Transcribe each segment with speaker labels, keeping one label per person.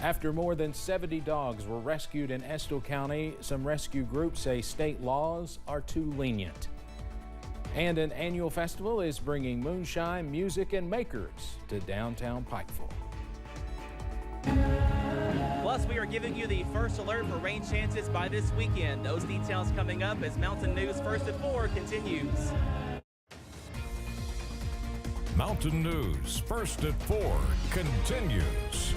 Speaker 1: After more than 70 dogs were rescued in Estill County, some rescue groups say state laws are too lenient. And an annual festival is bringing moonshine, music, and makers to downtown Pikeville.
Speaker 2: Plus, we are giving you the first alert for rain chances by this weekend. Those details coming up as Mountain News First at 4 continues.
Speaker 3: Mountain News First at 4 continues.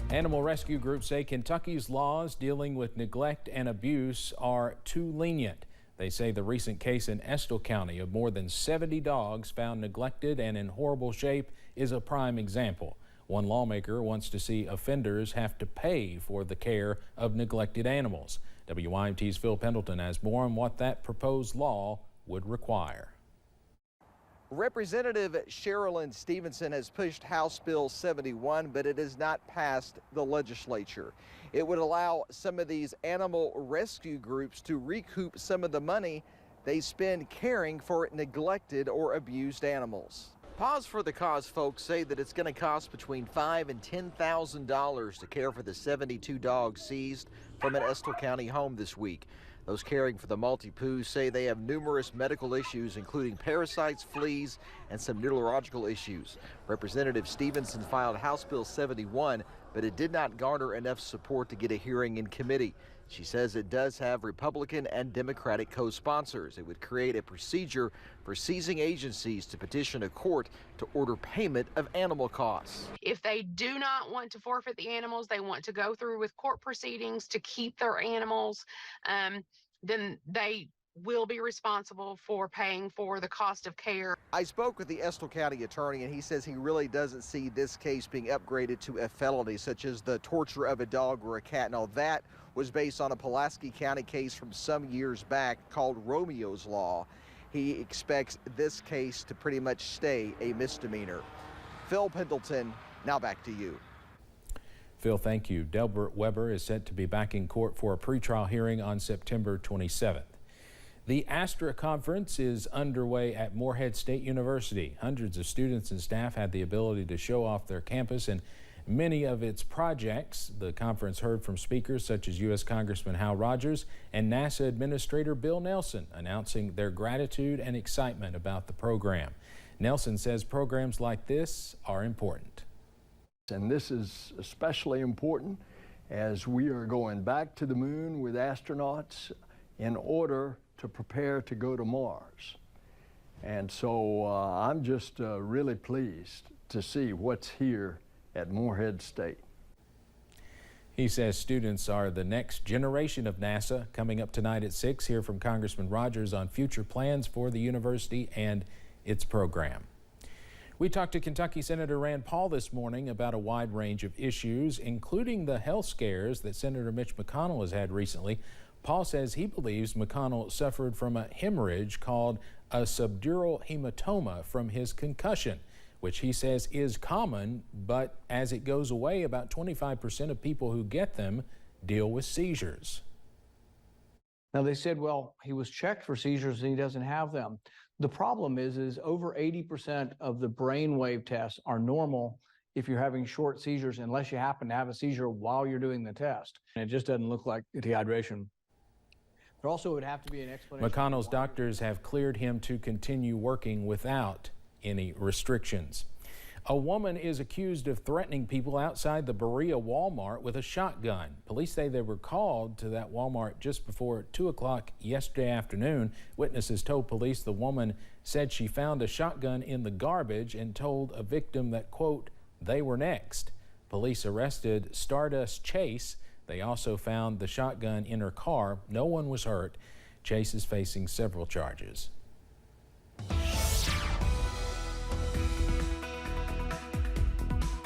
Speaker 1: Animal rescue groups say Kentucky's laws dealing with neglect and abuse are too lenient. They say the recent case in Estill County of more than 70 dogs found neglected and in horrible shape is a prime example. One lawmaker wants to see offenders have to pay for the care of neglected animals. WYMT's Phil Pendleton has more on what that proposed law would require.
Speaker 4: Representative Sherilyn Stevenson has pushed House Bill 71, but it has not passed the legislature. It would allow some of these animal rescue groups to recoup some of the money they spend caring for neglected or abused animals. Pause for the Cause folks say that it's going to cost between $5,000 and $10,000 to care for the 72 dogs seized from an Estill County home this week. Those caring for the Maltipoos say they have numerous medical issues, including parasites, fleas, and some neurological issues. Representative Stevenson filed House Bill 71, but it did not garner enough support to get a hearing in committee. She says it does have Republican and Democratic co-sponsors. It would create a procedure for seizing agencies to petition a court to order payment of animal costs.
Speaker 5: If they do not want to forfeit the animals, they want to go through with court proceedings to keep their animals, then they will be responsible for paying for the cost of care.
Speaker 4: I spoke with the Estill County attorney, and he says he really doesn't see this case being upgraded to a felony, such as the torture of a dog or a cat. Now, that was based on a Pulaski County case from some years back called Romeo's Law. He expects this case to pretty much stay a misdemeanor. Phil Pendleton, now back to you.
Speaker 1: Phil, thank you. Delbert Weber is set to be back in court for a pretrial hearing on September 27th. The ASTRA conference is underway at Morehead State University. Hundreds of students and staff had the ability to show off their campus and many of its projects. The conference heard from speakers such as U.S. Congressman Hal Rogers and NASA Administrator Bill Nelson announcing their gratitude and excitement about the program. Nelson says programs like this are important.
Speaker 6: And this is especially important as we are going back to the moon with astronauts in order to prepare to go to Mars. And so I'm just really pleased to see what's here at Morehead State.
Speaker 1: He says students are the next generation of NASA. Coming up tonight at 6, hear from Congressman Rogers on future plans for the university and its program. We talked to Kentucky Senator Rand Paul this morning about a wide range of issues, including the health scares that Senator Mitch McConnell has had recently. Paul says he believes McConnell suffered from a hemorrhage called a subdural hematoma from his concussion, which he says is common, but as it goes away, about 25% of people who get them deal with seizures.
Speaker 7: Now they said, well, he was checked for seizures and he doesn't have them. The problem is over 80% of the brainwave tests are normal if you're having short seizures, unless you happen to have a seizure while you're doing the test. And it just doesn't look like dehydration. There also would have to be an explanation.
Speaker 1: McConnell's doctors have cleared him to continue working without any restrictions. A woman is accused of threatening people outside the Berea Walmart with a shotgun. Police say they were called to that Walmart just before 2 o'clock yesterday afternoon. Witnesses told police the woman said she found a shotgun in the garbage and told a victim that, quote, they were next. Police arrested Stardust Chase. They also found the shotgun in her car. No one was hurt. Chase is facing several charges.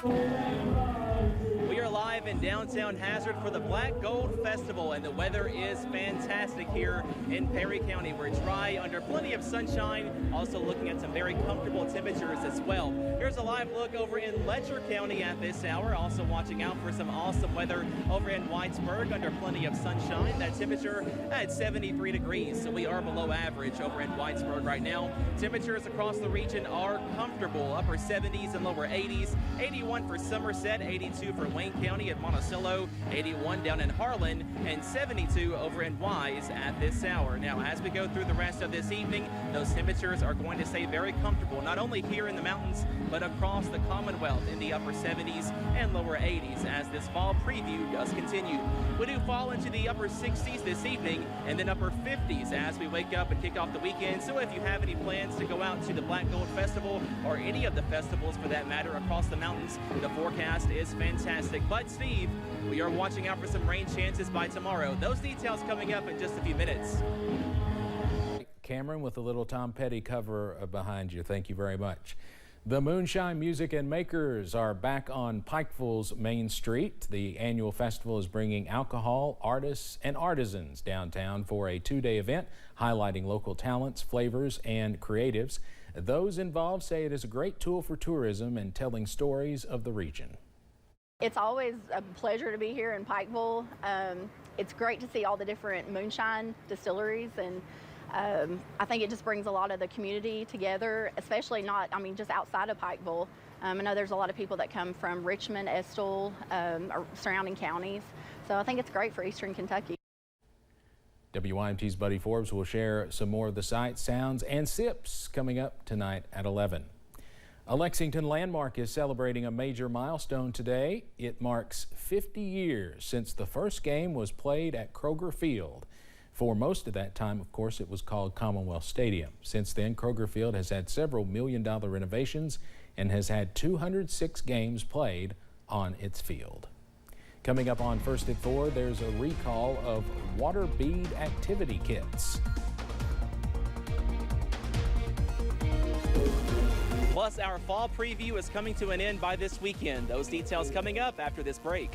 Speaker 2: We are live live in downtown Hazard for the Black Gold Festival, and the weather is fantastic here in Perry County. We're dry under plenty of sunshine, also looking at some very comfortable temperatures as well. Here's a live look over in Letcher County at this hour, also watching out for some awesome weather over in Whitesburg under plenty of sunshine. That temperature at 73 degrees, so we are below average over in Whitesburg right now. Temperatures across the region are comfortable, upper 70s and lower 80s. 81 for Somerset, 82 for Wayne County at Monticello, 81 down in Harlan, and 72 over in Wise at this hour. Now, as we go through the rest of this evening, those temperatures are going to stay very comfortable, not only here in the mountains, but across the Commonwealth in the upper 70s and lower 80s as this fall preview does continue. We do fall into the upper 60s this evening and then upper 50s as we wake up and kick off the weekend. So if you have any plans to go out to the Black Gold Festival or any of the festivals for that matter across the mountains, the forecast is fantastic. But Steve, we are watching out for some rain chances by tomorrow. Those details coming up in just a few minutes.
Speaker 1: Cameron with a little Tom Petty cover behind you. Thank you very much. The Moonshine Music and Makers are back on Pikeville's Main Street. The annual festival is bringing alcohol, artists, and artisans downtown for a two-day event highlighting local talents, flavors, and creatives. Those involved say it is a great tool for tourism and telling stories of the region.
Speaker 8: It's always a pleasure to be here in Pikeville. It's great to see all the different moonshine distilleries, and I think it just brings a lot of the community together, especially just outside of Pikeville. I know there's a lot of people that come from Richmond, Estill, or surrounding counties. So I think it's great for Eastern Kentucky.
Speaker 1: WYMT's Buddy Forbes will share some more of the sights, sounds, and sips coming up tonight at 11. A Lexington landmark is celebrating a major milestone today. It marks 50 years since the first game was played at Kroger Field. For most of that time, of course, it was called Commonwealth Stadium. Since then, Kroger Field has had several million-dollar renovations and has had 206 games played on its field. Coming up on First at 4, there's a recall of water bead activity kits.
Speaker 2: Plus, our fall preview is coming to an end by this weekend. Those details coming up after this break.